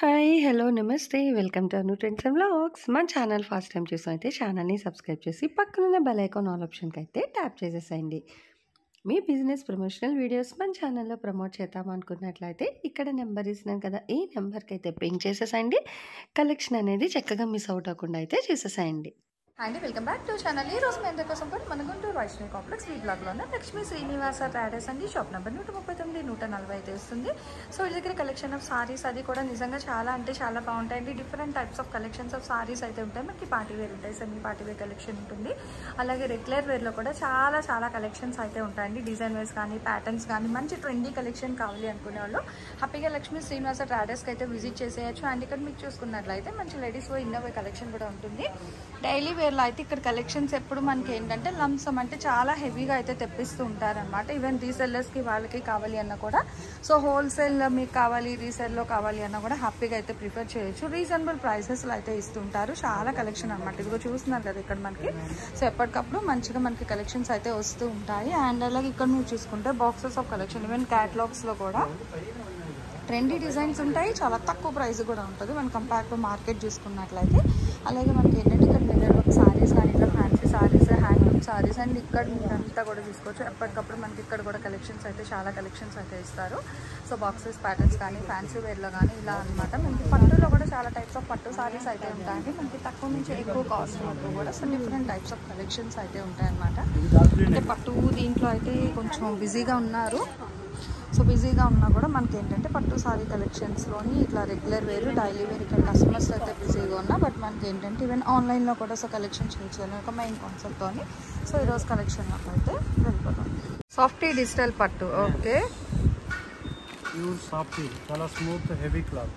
Hi! Hello! నమస్తే. Welcome to Anu trends and vlogs. మన channel first time చూసినైతే ఛానల్‌ని subscribe చేసి పక్కనున్న బెల్ ఐకాన్ ఆల్ ఆప్షన్‌కైతే ట్యాప్ చేసేసేయండి. మీ బిజినెస్ ప్రమోషనల్ వీడియోస్ మన ఛానల్‌లో ప్రమోట్ చేద్దామనుకున్నట్లయితే ఇక్కడ నెంబర్ ఇస్తున్నాను కదా! ఈ నెంబర్‌కైతే పింగ్ చేసేసేయండి. కలెక్షన్ అనేది చక్కగా మిస్ అవుట్ అవ్వకుండా అయితే చేసేసేయండి. అండి వెల్కమ్ బ్యాక్ టు ఛానల్. ఈ రోజు మీ అందరి కోసం కూడా మన గుంటూరు వైష్ణవి కాంప్లెక్స్ ఈ బ్లాగ్లో ఉన్న లక్ష్మీ శ్రీనివాస ట్రేడర్స్ అండి. షాప్ నెంబర్ 139 140 అయితే వస్తుంది. సో వీళ్ళ దగ్గర కలెక్షన్ ఆఫ్ సారీస్ అది కూడా నిజంగా చాలా అంటే చాలా బాగుంటాయండి. Different types of collections of saris అయితే ఉంటాయి. మనకి పార్టీ వేర్ ఉంటాయి, సెమీ పార్టీ వేర్ కలెక్షన్ ఉంటుంది. అలాగే రెగ్యులర్ వేర్లో కూడా చాలా కలెక్షన్స్ అయితే ఉంటాయండి. డిజైన్ వైజ్ కానీ ప్యాటర్న్స్ కానీ మంచి ట్రెండీ కలెక్షన్ కావాలి అనుకునే వాళ్ళు హ్యాపీగా లక్ష్మీ శ్రీనివాస ట్రేడర్స్కి అయితే విజిట్ చేసేయచ్చు. అండ్ ఇక్కడ మీకు చూసుకున్నట్లయితే మంచి లేడీస్ వే ఇన్నర్ వే కలెక్షన్ కూడా ఉంటుంది. డైలీ వేర్లో అయితే ఇక్కడ కలెక్షన్స్ ఎప్పుడు మనకి ఏంటంటే లంసమ్ అంటే చాలా హెవీగా అయితే తెప్పిస్తూ ఉంటారనమాట. ఈవెన్ రీసెల్లర్స్కి వాళ్ళకి కావాలి అన్నా కూడా, సో హోల్సేల్ మీకు కావాలి రీసేల్లో కావాలి అన్నా కూడా హ్యాపీగా అయితే ప్రిఫర్ చేయొచ్చు. రీజనబుల్ ప్రైసెస్లో అయితే ఇస్తుంటారు. చాలా కలెక్షన్ అనమాట. ఇదిగో చూస్తున్నారు కదా ఇక్కడ మనకి. సో ఎప్పటికప్పుడు మంచిగా మనకి కలెక్షన్స్ అయితే వస్తూ ఉంటాయి. అండ్ అలాగే ఇక్కడ మీరు చూసుకుంటే బాక్సెస్ ఆఫ్ కలెక్షన్ ఈవెన్ క్యాటలాగ్స్లో కూడా ట్రెండీ డిజైన్స్ ఉంటాయి. చాలా తక్కువ ప్రైస్ కూడా ఉంటుంది మనం కంపేర్ టు మార్కెట్ చూసుకున్నట్లయితే. అలాగే మనకి ఏంటంటే ఇక్కడ మిర్రర్ వర్క్ సారీస్ కానీ ఇట్లా fancy saris, handloom saris and ఇక్కడ మీరంతా కూడా చూసుకోవచ్చు. ఎప్పటికప్పుడు మనకి ఇక్కడ కూడా కలెక్షన్స్ అయితే చాలా కలెక్షన్స్ అయితే ఇస్తారు. సో బాక్సెస్ ప్యాటర్న్స్ కానీ ఫ్యాన్సీ వేర్లో కానీ ఇలా అనమాట. మనకి పట్టులో కూడా చాలా టైప్స్ ఆఫ్ పట్టు సారీస్ అయితే ఉంటాయండి. మనకి తక్కువ నుంచి ఎక్కువ కాస్ట్ వరకు కూడా so different types of collections అయితే ఉంటాయి అనమాట. అంటే పట్టు దీంట్లో అయితే కొంచెం బిజీగా ఉన్నారు. సో బిజీగా ఉన్నా కూడా మనకి ఏంటంటే పట్టు సారీ కలెక్షన్స్లోని ఇట్లా రెగ్యులర్ వేర్ డైలీ వేర్ ఇక్కడ కస్టమర్స్ అయితే బిజీగా ఉన్నా బట్ మనకి ఏంటంటే ఈవెన్ ఆన్లైన్లో కూడా సో కలెక్షన్ చేయాలి ఒక మెయిన్ కాన్సెప్ట్తోని. సో ఈరోజు కలెక్షన్లోకి అయితే వెళ్ళిపోతాం. సాఫ్టీ డిజిటల్ పట్టు. ఓకే, ప్యూర్ సాఫ్టీ, చాలా smooth heavy cloth.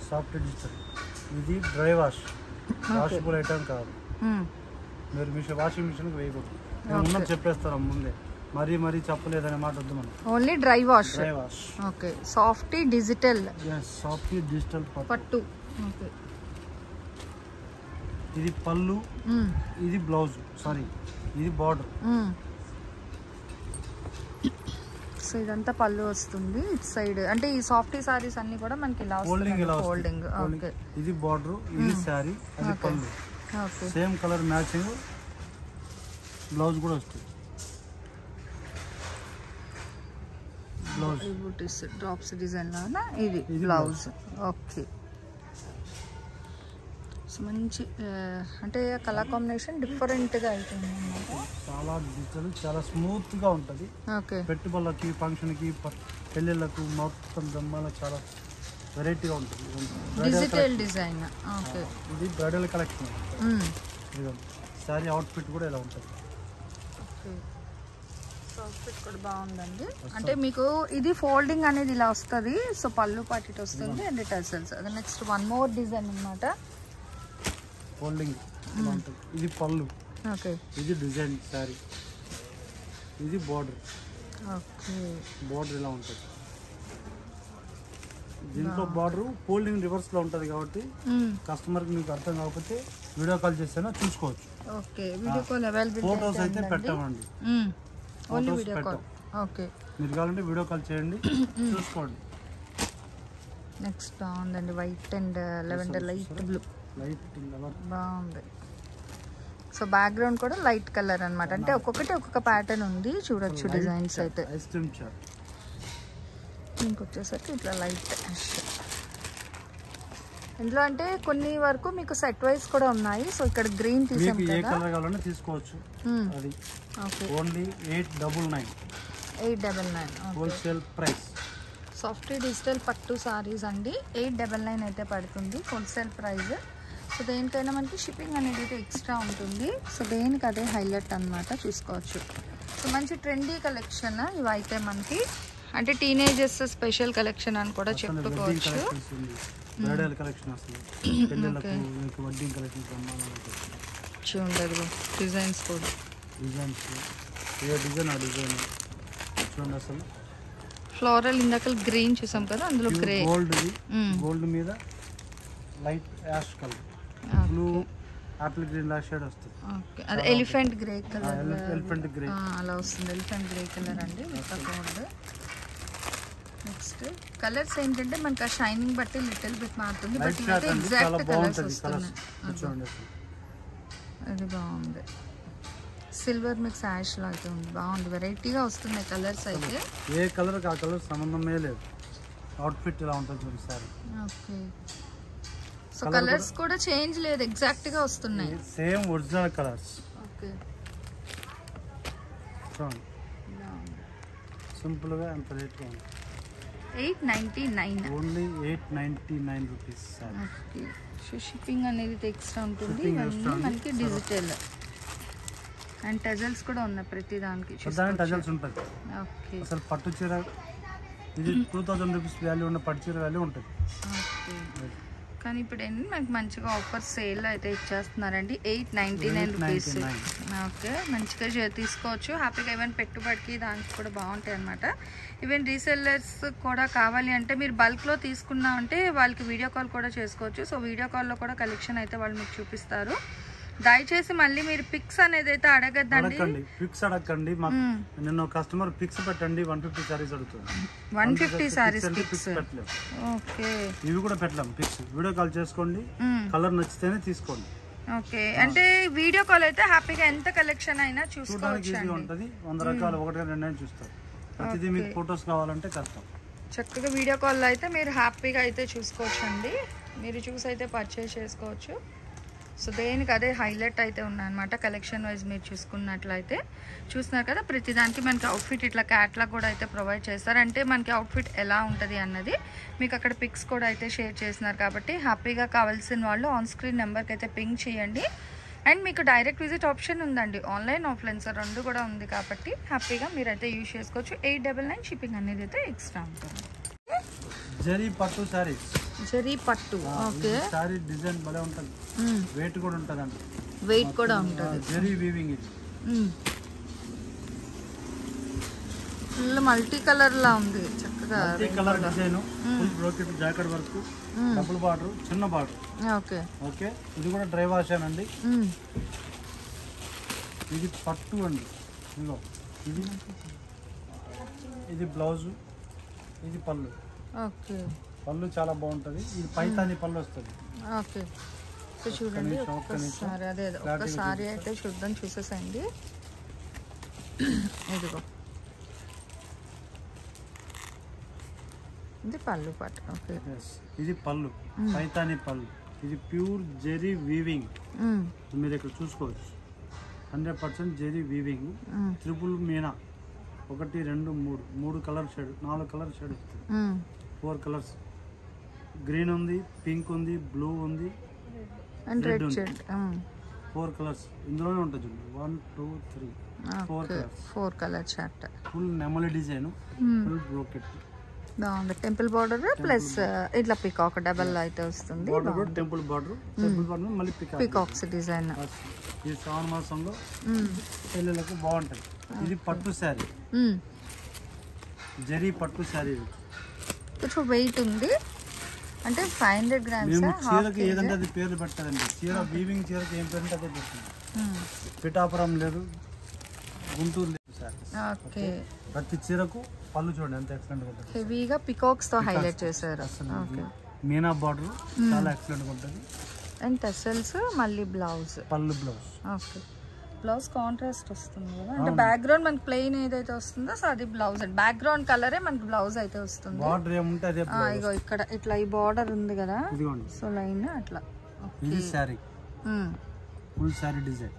Soft digital. ఇది డ్రై వాషబుల్ ఐటమ్ కాదు. మీరు మీ వాషింగ్ మిషన్కి వేయకూడదు. నేను ఉన్నది చెప్పేస్తాను ముందే, మరీ చెప్పలేదనే మాట వద్దు మనం. Only dry wash. Okay, softy digital. Softy digital పట్టు. ఓకే, ఇది పళ్ళు, ఇది బ్లౌజ్, సారీ ఇది బార్డర్. సో ఇదంతా పళ్ళు వస్తుంది ఇటు సైడ్. అంటే ఈ సాఫ్టీ సారీస్ అన్ని కూడా మనకి ఇలా ఫోల్డింగ్. ఓకే, ఇది బార్డర్, ఇది సారీ, అది పళ్ళు. Okay, same colour matching blouse కూడా వస్తుంది. డ్రాప్స్ డిజైన్ లాగా ఇది బ్లౌజ్. ఓకే, సో మంచి అంటే కలర్ కాంబినేషన్ డిఫరెంట్గా అవుతుంది అన్నమాట. చాలా డిజిటల్, చాలా స్మూత్ గా ఉంటుంది. ఓకే, పెట్టుబడులకి, ఫంక్షన్కి, పెళ్ళిళ్ళకు మొత్తం దమ్మాల చాలా వెరైటీగా ఉంటుంది. Digital design. ఓకే, ఇది బ్రైడల్ కలెక్షన్. సారీ అవుట్ఫిట్ కూడా ఇలా ఉంటుంది. ఓకే, అవుట్ఫిట్ కూడా బాగుందండి. అంటే మీకు ఇది ఫోల్డింగ్ అనేది ఇలా వస్తుంది. సో పళ్ళు పాటి వస్తుంది అండ్ టెసల్స్. అది నెక్స్ట్ వన్ మోర్ డిజైన్ అన్నమాట. ఫోల్డింగ్ ఇది పళ్ళు. ఓకే, ఇది డిజైన్ సారీ, ఇది బార్డర్. ఓకే, బార్డర్ ఇలా ఉంటుంది. దీంట్లో బార్డర్ ఫోల్డింగ్ రివర్స్ లో ఉంటుంది కాబట్టి కస్టమర్ కి మీకు అర్థం కాకపోతే వీడియో కాల్ చేస్తేనే చూసుకోవచ్చు. Okay, video call available. Photos అయితే పెట్టామండి, ఓన్లీ వీడియో కాల్. ఓకే, మీరు కావాలంటే వీడియో కాల్ చేయండి, చూసుకోండి. నెక్స్ట్ బాగుందండి, white and lavender light blue బాగుంది. సో బ్యాక్గ్రౌండ్ కూడా లైట్ కలర్ అన్నమాట. అంటే ఒక్కొక్కటి ఒక్కొక్క ప్యాటర్న్ ఉంది చూడొచ్చు. డిజైన్స్ అయితే ఇంకొచ్చేసరికి ఇట్లా లైట్ ఇందులో అంటే కొన్ని వరకు మీకు సెట్ వైస్ కూడా ఉన్నాయి. సో ఇక్కడ గ్రీన్ తీసాం కదా, ఏ కలర్ కావాలన్నా తీసుకోవచ్చు. అది only 899 wholesale price. Soft digital పట్టు సారీస్ అండి. 899 అయితే పడుతుంది హోల్సేల్ ప్రైస్. సో దేనికైనా మనకి షిప్పింగ్ అనేది అయితే ఎక్స్ట్రా ఉంటుంది. సో దేనికి అదే హైలైట్ అనమాట, చూసుకోవచ్చు. సో మంచి ట్రెండీ కలెక్షన్ ఇవైతే మనకి. అంటే టీనేజర్స్ స్పెషల్ కలెక్షన్ అని కూడా చెప్పుకోవచ్చు. చూడండి డిజైన్స్ కూడా ఫ్లోరల్. ఇందాక గ్రీన్ చూసాం కదా, అందులో గ్రే, గోల్డ్ మీద light ash colour, blue apple green లా షేడ్ వస్తుంది. ఓకే, అది elephant grey colour. Elephant grey అలా వస్తుంది. ఎలిఫెంట్ గ్రే కలర్ అండి. గోల్డ్ నెక్స్ట్ కలర్స్ ఏంటంటే మనకి ఆ షైనింగ్ బట్టి లిటిల్ బిట్ మారుతుంది, బట్ లైట్ ఇవైతే షార్ట్ అండి, చాలా ఎగ్జాక్ట్ కలర్స్ బాగుంటది వస్తున్నాయి. కలర్స్ చూడండి. అది బాగుంది, సిల్వర్ మిక్స్ యాష్ లో అయితే ఉంది, బాగుంది, వెరైటీగా వస్తున్నాయి కలర్స్ అయితే. ఏ కలర్ ఆ కలర్ సంబంధమే లేదు, అవుట్ఫిట్ ఇలా ఉంటుంది చూడండి సారీ. ఓకే, సో కలర్స్ కూడా చేంజ్ లేదు, ఎగ్జాక్ట్ గా వస్తున్నాయి, సేమ్ ఒరిజినల్ కలర్స్. ఓకే చూడండి సింపుల్ గా ఎంత రేట్ గా ఉంది. 899. Only 899 rupees sorry. Okay, so shipping అనేది ఎక్స్ట్రా ఉంటుంది, Shipping ఇవన్నీ extra ఉంది. మనకి డిజిటల్ అండ్ టజల్స్ కూడా ఉన్నాయి ప్రతి దానికి. ప్రధాన టజల్స్ ఉంటుంది. ఓకే అసలు పట్టు చీర ఇది 2000 రూపీస్ వాల్యూ ఉన్న పట్టు చీర వాల్యూ ఉంటుంది. ఓకే, కానీ ఇప్పుడు ఏంటి మనకి మంచిగా ఆఫర్ సేల్ అయితే ఇచ్చేస్తున్నారండి, 899 రూపీస్. ఓకే, మంచిగా తీసుకోవచ్చు హ్యాపీగా, ఈవెన్ పెట్టుబడికి దానికి కూడా బాగుంటాయి అనమాట. ఈవెన్ రీసెల్లర్స్ కూడా కావాలి అంటే మీరు బల్క్లో తీసుకున్నా అంటే వాళ్ళకి వీడియో కాల్ కూడా చేసుకోవచ్చు. సో వీడియో కాల్లో కూడా కలెక్షన్ అయితే వాళ్ళు మీకు చూపిస్తారు. దయచేసి మళ్ళీ మీరు పిక్స్ అనేది అయితే అడగద్దండి, పిక్స్ అడగండి. మాకు నిన్న కస్టమర్ పిక్స్ పెట్టండి 150 సారీస్ అడుగుతుంది, 150 సారీస్ పిక్స్ పెట్టలేము. ఓకే, ఇవి కూడా పెట్టలేము పిక్స్, వీడియో కాల్ చేసుకోండి, కలర్ నచ్చితేనే తీసుకోండి. ఓకే, అంటే వీడియో కాల్ అయితే హ్యాపీగా ఎంత కలెక్షన్ అయినా చూసుకోవచ్చు, ఈజీగా ఉంటుంది, 100 రకాలు 1-2 చూస్తారు. ప్రతిదీ మీకు ఫొటోస్ కావాలంటే కష్టం. చక్కగా వీడియో కాల్లో అయితే మీరు హ్యాపీగా అయితే చూసుకోవచ్చు అండి, మీరు చూసి అయితే పర్చేస్ చేసుకోవచ్చు. సో దేనికి అదే హైలైట్ అయితే ఉన్నాయన్నమాట కలెక్షన్ వైజ్. మీరు చూసుకున్నట్లయితే చూస్తున్నారు కదా, ప్రతిదానికి మనకి అవుట్ఫిట్ ఇట్లా క్యాట్లాగ్ కూడా అయితే ప్రొవైడ్ చేస్తారు, అంటే మనకి అవుట్ఫిట్ ఎలా ఉంటుంది అన్నది మీకు అక్కడ పిక్స్ కూడా అయితే షేర్ చేస్తున్నారు. కాబట్టి హ్యాపీగా కావాల్సిన వాళ్ళు ఆన్ స్క్రీన్ నెంబర్కి అయితే పింక్ చేయండి. అండ్ మీకు డైరెక్ట్ విజిట్ ఆప్షన్ ఉందండి, ఆన్లైన్ ఆఫ్లైన్ సార్ రెండు కూడా ఉంది, కాబట్టి హ్యాపీగా మీరైతే యూజ్ చేసుకోవచ్చు. 899 షిప్పింగ్ అనేది అయితే ఎక్స్ట్రా ఉంటుంది. జరీ పట్టు సారీస్, జరీ పట్టు. ఓకే, సారీ డిజైన్ భలే ఉంటుంది, వెయిట్ కూడా ఉంటుంది అండి, వెయిట్ కూడా ఉంటుంది. జరీ వీవింగ్ ఇది ఫుల్ మల్టీ కలర్ లా ఉంది, చక్కగా multi colour design, full brocade jacket work, double border, చిన్న బార్డర్. ఓకే ఓకే, ఇది కూడా డ్రై వాష్ అండి. ఇది పట్టు అండి, ఇదిగో ఇది బ్లౌజ్, ఇది పళ్ళు. ఓకే, పళ్ళు చాలా బాగుంటుంది, ఇది పైతాని పళ్ళు వస్తుంది. ఓకే, సో చూడండి ఒక్కసారి, అదే ఒక్కసారి అయితే చూద్దాం, చూసేసండి. ఇదిగో ఇది పళ్ళు పాట. ఓకే, ఇది పళ్ళు, పైతాని పళ్ళు, ఇది ప్యూర్ జెరీ వీవింగ్. మీరు ఇక్కడ చూసుకోవచ్చు 100% zari weaving, triple meena, 1 2 3 colour shade, 4 colour shade వస్తుంది, 4 కలర్స్, గ్రీన్ ఉంది, పింక్ ఉంది, బ్లూ ఉంది, రెడ్ ఉంది, 4 కలర్స్ ఇందులోనే ఉంటుంది చూడండి. 1 2 3 4 కలర్స్, 4 కలర్ చార్ట్, ఫుల్ నెమలి డిజైన్, ఫుల్ బ్రోకెట్, బాగుంది. టెంపుల్ బార్డర్ ప్లస్ ఇట్లా పికాక్ డబల్ అయితే వస్తుంది, టెంపుల్ బార్డర్, మళ్ళీ పికాక్స్ డిజైన్. ఈ శ్రావణ మాసంలో పెళ్ళిళ్ళకు బాగుంటుంది. ఇది పట్టు శారీ, జరీ పట్టు శారీ, కొంచెం వెయిట్ ఉంది, అంటే 500 grams. మేము చీరకి ఏదంటే అది పేర్లు పెట్టారండి, చీర వీవింగ్ చీరకి ఏం పేరు అదే పెట్టింది. పిఠాపురం లేదు, గుంటూరు లేదు సార్. ఓకే, ప్రతి చీరకు పళ్ళు చూడండి ఎంత ఎక్సలెంట్ గా ఉంటుంది, హెవీగా పికాక్స్ తో హైలైట్ చేశారు. ఓకే, మీనా బార్డర్ చాలా ఎక్సలెంట్ గా ఉంటుంది, అండ్ టెసల్స్, మళ్ళీ బ్లౌజ్, పళ్ళు బ్లౌజ్. ఓకే, బ్లౌజ్ కాంట్రాస్ట్ వస్తుంది కదా, అంటే బ్యాక్గ్రౌండ్ మనకి ప్లెయిన్ ఏదైతే వస్తుందో సో అది బ్లౌజ్, అండ్ బ్యాక్గ్రౌండ్ కలరే మనకి బ్లౌజ్ అయితే వస్తుంది. బార్డర్ ఏముంటే అదే, ఇగో ఇక్కడ ఇట్లా ఈ బార్డర్ ఉంది కదా, సో లైన్ అట్లా. ఇది sari, full sari design.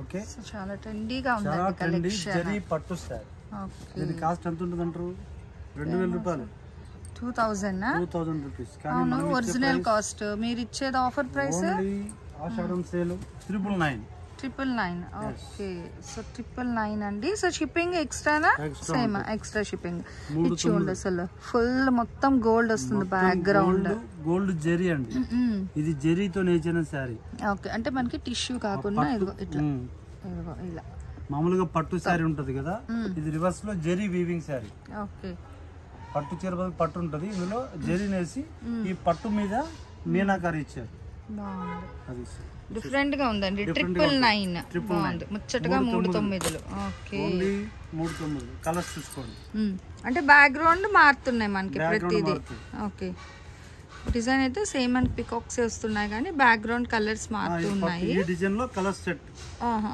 Okay, so చాలా ట్రెండీగా ఉంది చాలా ట్రెండీ కలెక్షన్. జరీ పట్టు శారీ. ఓకే, దీని కాస్ట్ ఎంత ఉంటుంది అంటారు? 2000 రూపాయలు, 2000 రూపీస్. అవును, ఒరిజినల్ కాస్ట్. మీరు ఇచ్చేది offer price Ashadam sale 999. 999. Okay, so 999 అండి. సో షిప్పింగ్ ఎక్స్ట్రానా? సేమ్ ఎక్స్ట్రా షిప్పింగ్ ఇచ్చి ఉండే. అసలు ఫుల్ మొత్తం గోల్డ్ వస్తుంది బ్యాక్గ్రౌండ్, గోల్డ్ జెరీ అండి, ఇది జెరీతో నేర్చిన శారీ. ఓకే, అంటే మనకి టిష్యూ కాకుండా ఇదిగో ఇట్లా, ఇదిగో ఇలా మామూలుగా పట్టు శారీ ఉంటది కదా, ఇది రివర్స్ లో జెరీ వీవింగ్ శారీ. ఓకే, పట్టు చీర బదులు పట్టు ఉంటది, ఇందులో జెరీ నేసి ఈ పట్టు మీద మీనాకారి ఇచ్చారు. బాగుంది. అది డిఫరెంట్ గా ఉందండి. 999 బాగుంది, ముచ్చటగా 39. ఓకే, ఓన్లీ 39 కలర్స్ చూసుకోండి. అంటే బ్యాక్గ్రౌండ్ మారుతున్నాయి మనకి ప్రతిదీ. ఓకే, డిజైన్ అయితే సేమ్ మనకి పికాక్స్ వస్తున్నాయి కానీ బ్యాక్గ్రౌండ్ కలర్స్ మారుతున్నాయి. ఈ డిజైన్ లో కలర్ సెట్.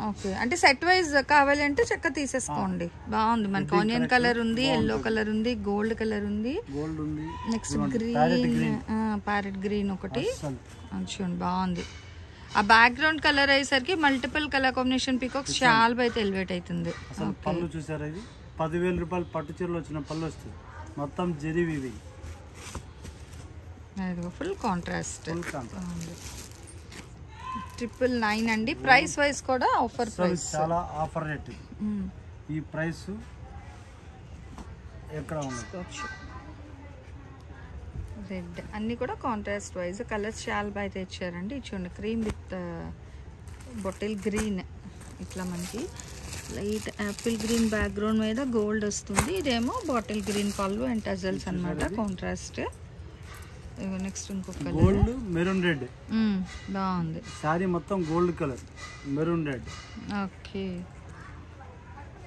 ఓకే, అంటే సెట్ వైజ్ కావాలి అంటే చక్క తీసేసుకోండి. బాగుంది మనకి. ఆనియన్ కలర్ ఉంది, ఎల్లో కలర్ ఉంది, గోల్డ్ కలర్ ఉంది, నెక్స్ట్ గ్రీన్, ప్యారెట్ గ్రీన్ ఒకటి చూడండి బాగుంది. ఆ బ్యాక్గ్రౌండ్ కలర్ అయ్యేసరికి మల్టిపుల్ కలర్ కాంబినేషన్ పికాక్స్ చాలా అయితే ఎలివేట్ అవుతుంది. పళ్ళు చూసారా, ఇది 10,000 రూపాయలు పట్టు చీరలు వచ్చిన పళ్ళు వస్తుంది. మొత్తం జరీ వీవింగ్, ఫుల్ కాంట్రాస్ట్. 999 అండి. ప్రైస్ వైజ్ కూడా ఆఫర్ ప్రైస్, చాలా ఆఫర్ రేట్. ఈ ప్రైస్ ఎక్కడ ఉంది? రెడ్ అన్ని కూడా కాంట్రాస్ట్ వైజ్ కలర్స్ చాలా బాగా ఇచ్చారండి. చూడండి క్రీమ్ విత్ బాటిల్ గ్రీన్, ఇట్లా మనకి లైట్ యాపిల్ గ్రీన్ బ్యాక్గ్రౌండ్ మీద గోల్డ్ వస్తుంది. ఇదేమో బాటిల్ గ్రీన్ పళ్ళు అండ్ టజల్స్ అన్నమాట, కాంట్రాస్ట్. నెక్స్ట్ ఇంకొక గోల్డ్ మెరూన్ రెడ్, బాగుంది. సారీ మొత్తం gold colour maroon red. Okay,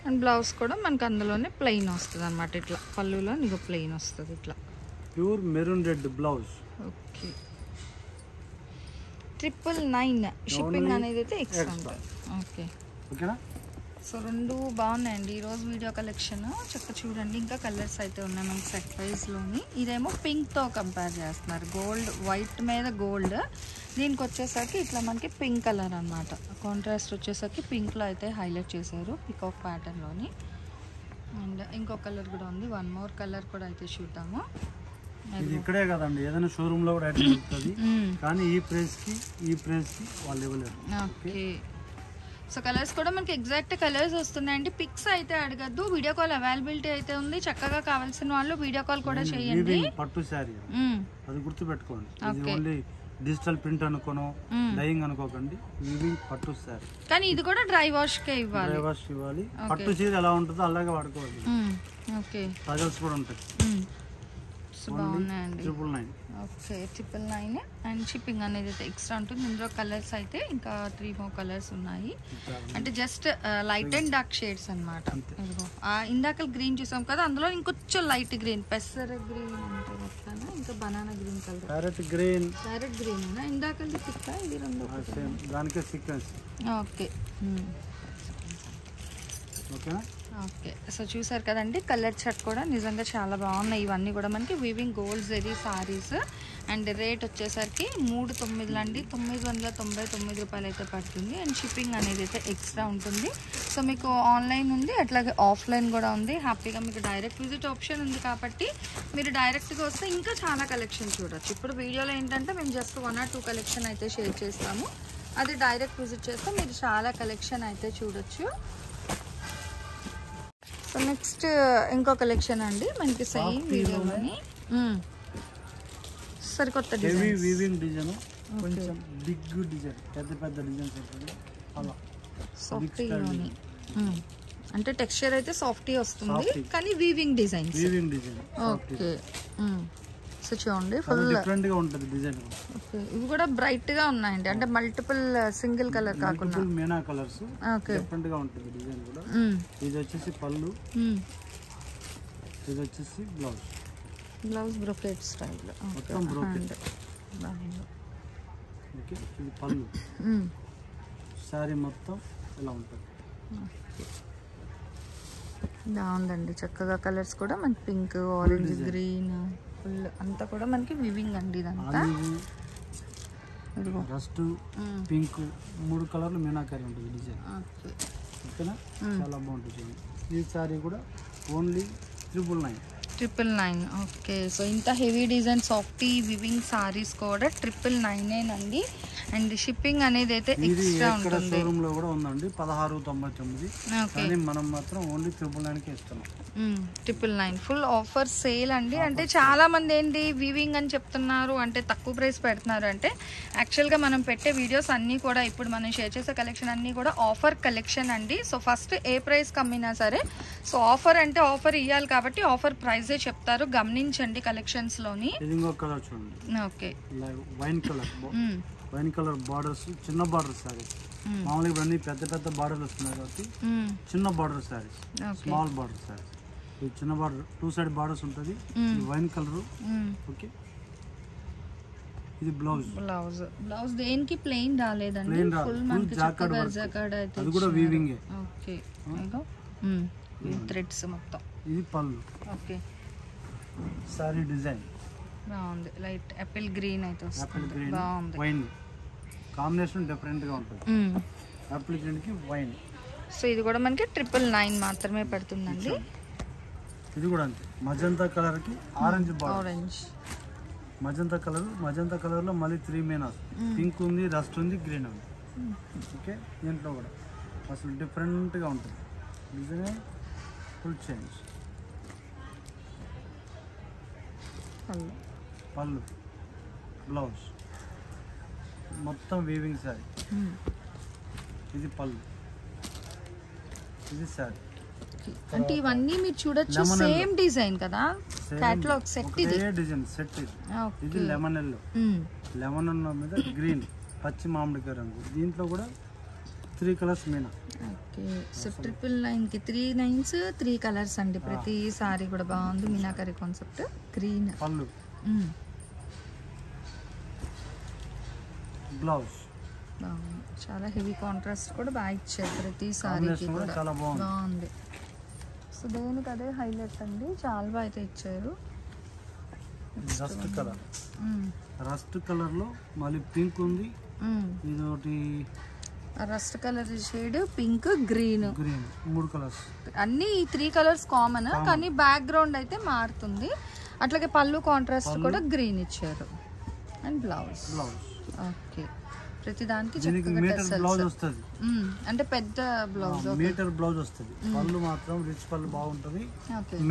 and blouse కూడా మనకి అందులోనే ప్లెయిన్ వస్తుంది అనమాట. ఇట్లా పళ్ళులో నీకు ప్లెయిన్ వస్తుంది ఇట్లా pure maroon red blouse. Okay, 999 shipping అనేది అయితే ఎక్స్ట్రా ఉంటుంది. ఓకే, ఓకేనా? సో రెండు బాగున్నాయండి ఈరోజు వీడియో కలెక్షన్. చక్క చూడండి, ఇంకా కలర్స్ అయితే ఉన్నాయి మనకి సెట్ వైజ్లోని. ఇదేమో పింక్తో కంపేర్ చేస్తున్నారు, గోల్డ్ వైట్ మీద గోల్డ్. దీనికి వచ్చేసరికి ఇట్లా మనకి పింక్ కలర్ అనమాట. కాంట్రాస్ట్ వచ్చేసరికి పింక్లో అయితే హైలైట్ చేశారు పికాక్ ప్యాటర్న్లోని. అండ్ ఇంకో కలర్ కూడా ఉంది, వన్ మోర్ కలర్ కూడా అయితే చూద్దాము. ఇది ఇక్కడే కదండి, ఏదైనా షోరూమ్ లో కూడా ఐటమ్ దొరుకుతుంది, కానీ ఈ ప్రైస్ కి వాళ్ళు ఇవ్వలేరు. ఓకే, సో కలర్స్ కూడా మనకి ఎగ్జాక్ట్ కలర్స్ వస్తున్నాయండి. పిక్స్ అయితే అడగద్దు, వీడియో కాల్ అవైలబిలిటీ అయితే ఉంది. చక్కగా కావాల్సిన వాళ్ళు వీడియో కాల్ కూడా చేయండి. పట్టు శారీ అది గుర్తు పెట్టుకోండి, ఓన్లీ డిజిటల్ ప్రింట్ అనుకోను, డైయింగ్ అనుకోకండి. వీవింగ్ పట్టు శారీ, కానీ ఇది కూడా డ్రై వాష్ కే ఇవ్వాలి. డ్రై వాష్ ఇవ్వాలి. పట్టు చీర ఎలా ఉంటుందో అలాగే వాడుకోవాలి. ఓకే, టజల్స్ కూడా ఉంటాయి. బాగున్నాయండి. 999. ఓకే, 999 అండ్ షిప్పింగ్ అనేది అయితే ఎక్స్ట్రా ఉంటుంది. ఇందులో కలర్స్ అయితే ఇంకా 3 more కలర్స్ ఉన్నాయి. అంటే just light and dark shades అనమాట. ఇందాక గ్రీన్ చూసాం కదా, అందులో ఇంకొంచెం లైట్ గ్రీన్, పెసర గ్రీన్ అంటే అట్లానా, ఇంకా banana green colour, parrot green. Parrot green ఇందాక ఇది రెండు దానికే సీక్వెన్స్. ఓకే, ఓకేనా? ఓకే, సో చూసారు కదండి, కలర్ షర్ట్ కూడా నిజంగా చాలా బాగున్నాయి. ఇవన్నీ కూడా మనకి weaving gold zari saris. And rate వచ్చేసరికి 399 అండి, 999 రూపాయలు అయితే పడుతుంది. అండ్ షిప్పింగ్ అనేది అయితే ఎక్స్ట్రా ఉంటుంది. సో మీకు ఆన్లైన్ ఉంది, అట్లాగే ఆఫ్లైన్ కూడా ఉంది. హ్యాపీగా మీకు డైరెక్ట్ విజిట్ ఆప్షన్ ఉంది కాబట్టి మీరు డైరెక్ట్గా వస్తే ఇంకా చాలా కలెక్షన్ చూడొచ్చు. ఇప్పుడు వీడియోలో ఏంటంటే మేము జస్ట్ 1 or 2 కలెక్షన్ అయితే షేర్ చేస్తాము. అది డైరెక్ట్ విజిట్ చేస్తే మీరు చాలా కలెక్షన్ అయితే చూడొచ్చు. సో నెక్స్ట్ ఇంకో కలెక్షన్ అండి మనకి సేమ్ వీడియోలోని సరికొత్త డిజైన్, వీవింగ్ డిజైన్, కొంచెం బిగ్ డిజైన్, పెద్ద డిజైన్స్ ఉంటుంది అలా. సాఫ్టీలోని అంటే టెక్స్చర్ అయితే సాఫ్టీ వస్తుంది, కానీ వీవింగ్ డిజైన్. ఓకే, సో చూడండి ఫుల్ డిఫరెంట్ గా ఉంటుంది డిజైన్. ఓకే, ఇవి కూడా బ్రైట్ గా ఉన్నాయండి, అంటే మల్టిపుల్ సింగిల్ కలర్ కాకుండా మీనా కలర్స్. ఓకే, డిఫరెంట్ గా ఉంటుంది డిజైన్ కూడా. ఇది వచ్చేసి పళ్ళు, ఇది వచ్చేసి బ్లౌజ్ బ్రోకెట్ స్టైల్. మొత్తం బ్రోకెట్. ఓకే, ఇది పళ్ళు. సారీ మొత్తం ఇలా ఉంటుంది. బాగుందండి, చక్కగా కలర్స్ కూడా మనకి పింక్, ఆరెంజ్, గ్రీన్ ఫుల్ అంతా కూడా మనకి వివింగ్ అండి. ఇదంతా రస్ట్, పింక్, 3 కలర్లు మీనాకారి ఉంటుంది డిజైన్. ఓకేనా? చాలా బాగుంటుంది. ఈ సారీ కూడా ఓన్లీ 999. ఓకే, సో ఇంత heavy design softy weaving saris కూడా 999 అండి. అండ్ షిప్పింగ్ అనేది అయితే ఎక్స్ట్రా ఉంటుంది. షోరూమ్ లో కూడా ఉందండి 1699, కానీ మనం మాత్రం ఓన్లీ 999 కే ఇస్తున్నాం. 999 ఫుల్ ఆఫర్ సేల్ అండి. అంటే చాలా మంది ఏంటి వీవింగ్ అని చెప్తున్నారు, అంటే తక్కువ ప్రైస్ పెడుతున్నారు. అంటే యాక్చువల్గా మనం పెట్టే వీడియోస్ అన్నీ కూడా ఇప్పుడు మనం షేర్ చేసే కలెక్షన్ అన్నీ కూడా ఆఫర్ కలెక్షన్ అండి. సో ఫస్ట్ ఏ ప్రైస్ కమ్మినా సరే, సో ఆఫర్ అంటే ఆఫర్ ఇవ్వాలి కాబట్టి ఆఫర్ ప్రైజే చెప్తారు, గమనించండి కలెక్షన్స్ లోని. కలర్ చూడండి. Okay, wine colour wine colour borders, చిన్న బార్డర్ శారీస్. మామూలుగా ఇవన్నీ పెద్ద పెద్ద బార్డర్లు వస్తున్నాయి కాబట్టి చిన్న border saris, small border saris. ఇది చిన్న బార్డర్, 2 సైడ్ బార్డర్స్ ఉంటుంది. Wine colour. ఓకే, ఇది బ్లౌజ్. బ్లౌజ్ దేనికి ప్లెయిన్ రాలేదండి, ఫుల్ మనకి చక్కగా జకార్డ్ అయితే అది కూడా వీవింగ్. ఓకే, థ్రెడ్స్ మొత్తం. ఇది పళ్ళు. ఓకే, సారీ డిజైన్ బాగుంది. లైట్ యాపిల్ గ్రీన్ అయితే యాపిల్ వస్తుంది, గ్రీన్ బాగుంది. వైన్ కాంబినేషన్ డిఫరెంట్ గా ఉంటుంది. యాపిల్ గ్రీన్ కి వైన్. సో ఇది కూడా మనకి 999 మాత్రమే పడుతుందండి. ఇది కూడా అంతే, మజంతా కలర్ కి orange border. Orange magenta colour లో మళ్ళీ 3 మీనాస్, పింక్ ఉంది, రస్ట్ ఉంది, గ్రీన్ ఉంది. ఓకే, దీంట్లో కూడా అసలు డిఫరెంట్ గా ఉంటుంది. Design full change. పళ్ళు, బ్లౌజ్ మొత్తం వీవింగ్ శారీ. ఇది పళ్ళు, ఇది శారీ. అంటే ఇవన్నీ మీరు చూడొచ్చు, సేమ్ డిజైన్ కదా, కేటలాగ్ సెట్. ఇది డిజైన్ సెట్. ఇది లెమన్ ఎల్లో, లెమన్ ఎల్లో మీద గ్రీన్, పచ్చి మామిడికాయ రంగు. దీంట్లో కూడా 3 కలర్స్ మీనా. ఓకే, సో 999 కి 3 నైన్స్ 3 కలర్స్ అండి. ప్రతి సారీ కూడా బాగుంది, మీనాకరి కాన్సెప్ట్. గ్రీన్ పళ్ళు, బ్లౌజ్ బాగుంది. చాలా హెవీ కాంట్రాస్ట్ కూడా బాగా ఇచ్చారు ప్రతి సారీకి కూడా, చాలా బాగుంది. సో దేనికి అదే హైలైట్ అండి, చాలా బాగా అయితే ఇచ్చారు. రస్ట్ కలర్, రస్ట్ కలర్ లో మళ్ళీ పింక్ ఉంది. ఇది ఒకటి rust colour shade, pink, green, 3 colours. అన్ని 3 కలర్స్ కామన్, కానీ బ్యాక్ గ్రౌండ్ అయితే మారుతుంది. అట్లాగే పళ్ళు కాంట్రాస్ట్ కూడా గ్రీన్ ఇచ్చారు. And blouse. ఓకే, ప్రతి దానికి బ్లౌజ్ వస్తుంది, అంటే పెద్ద బ్లౌజ్, మీటర్ బ్లౌజ్ వస్తుంది. పళ్ళు మాత్రం రిచ్ పళ్ళు బాగుంటుంది,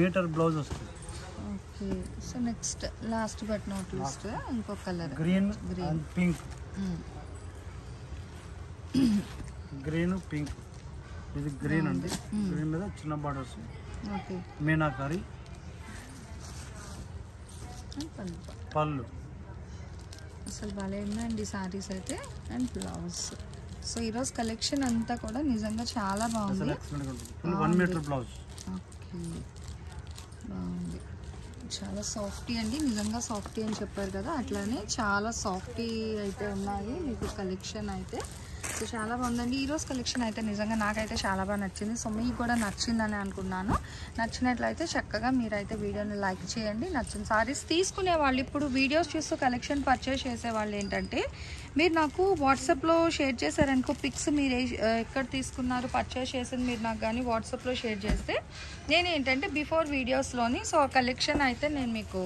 మీటర్ బ్లౌజ్ వస్తుంది. Okay, so next last but not least ఇంకో colour, green and pink. Green pink. ఇది గ్రీన్ అండి, గ్రీన్ మీద చిన్న బార్డర్స్. ఓకే, మీనాకారి పళ్ళు. అసలు భలే ఉన్నాయండి సారీస్ అయితే. And blouse. సో ఈరోజు కలెక్షన్ అంతా కూడా నిజంగా చాలా బాగుంది. 1 మీటర్ బ్లౌజ్. ఓకే, బాగుంది. చాలా సాఫ్టీ అండి, నిజంగా సాఫ్టీ అని చెప్పారు కదా, అట్లానే చాలా సాఫ్టీ అయితే ఉన్నాయి మీకు కలెక్షన్ అయితే. సో చాలా బాగుందండి ఈరోజు కలెక్షన్ అయితే, నిజంగా నాకైతే చాలా బాగా నచ్చింది. సో మీకు కూడా నచ్చిందని అనుకున్నాను. నచ్చినట్లయితే చక్కగా మీరైతే వీడియోని లైక్ చేయండి. నచ్చిన సారీస్ తీసుకునే వాళ్ళు, ఇప్పుడు వీడియోస్ చూస్తూ కలెక్షన్ పర్చేస్ చేసేవాళ్ళు ఏంటంటే, మీరు నాకు వాట్సాప్లో షేర్ చేశారనుకో పిక్స్, మీరు ఎక్కడ తీసుకున్నారు పర్చేస్ చేసింది మీరు నాకు కానీ వాట్సాప్లో షేర్ చేస్తే, నేను ఏంటంటే బిఫోర్ వీడియోస్లోని సో కలెక్షన్ అయితే నేను మీకు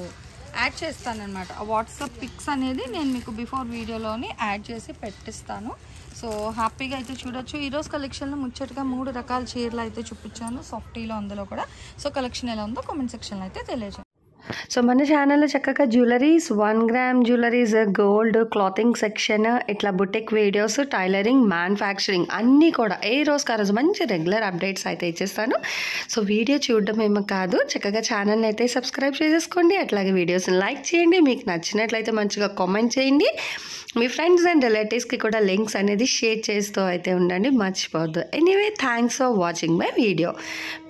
యాడ్ చేస్తానన్నమాట. ఆ వాట్సాప్ పిక్స్ అనేది నేను మీకు బిఫోర్ వీడియోలోని యాడ్ చేసి పెట్టిస్తాను. సో హ్యాపీగా అయితే చూడొచ్చు. ఈరోజు కలెక్షన్లో ముచ్చటగా 3 రకాల చీరలు అయితే చూపించాను సాఫ్టీలో, అందులో కూడా. సో కలెక్షన్ ఎలా ఉందో కామెంట్ సెక్షన్లో అయితే తెలియజేయండి. సో మన ఛానల్లో చక్కగా jewelleries, 1 gram jewelleries, gold, clothing section, ఇట్లా బుటిక్ వీడియోస్, టైలరింగ్, మ్యానుఫ్యాక్చరింగ్ అన్నీ కూడా ఏ రోజుకి ఆ రోజు మంచి రెగ్యులర్ అప్డేట్స్ అయితే ఇచ్చేస్తాను. సో వీడియో చూడడం ఏమో కాదు, చక్కగా ఛానల్ని అయితే సబ్స్క్రైబ్ చేసేసుకోండి. అట్లాగే వీడియోస్ని లైక్ చేయండి. మీకు నచ్చినట్లయితే మంచిగా కామెంట్ చేయండి. మీ ఫ్రెండ్స్ అండ్ రిలేటివ్స్కి కూడా లింక్స్ అనేది షేర్ చేస్తూ అయితే ఉండండి, మర్చిపోవద్దు. Anyway, thanks for watching my video.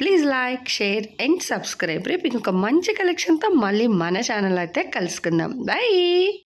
Please like, share and subscribe. రేపు ఇంకొక మంచి కలెక్షన్తో మళ్ళీ మన ఛానల్ అయితే కలుసుకుందాం. బై.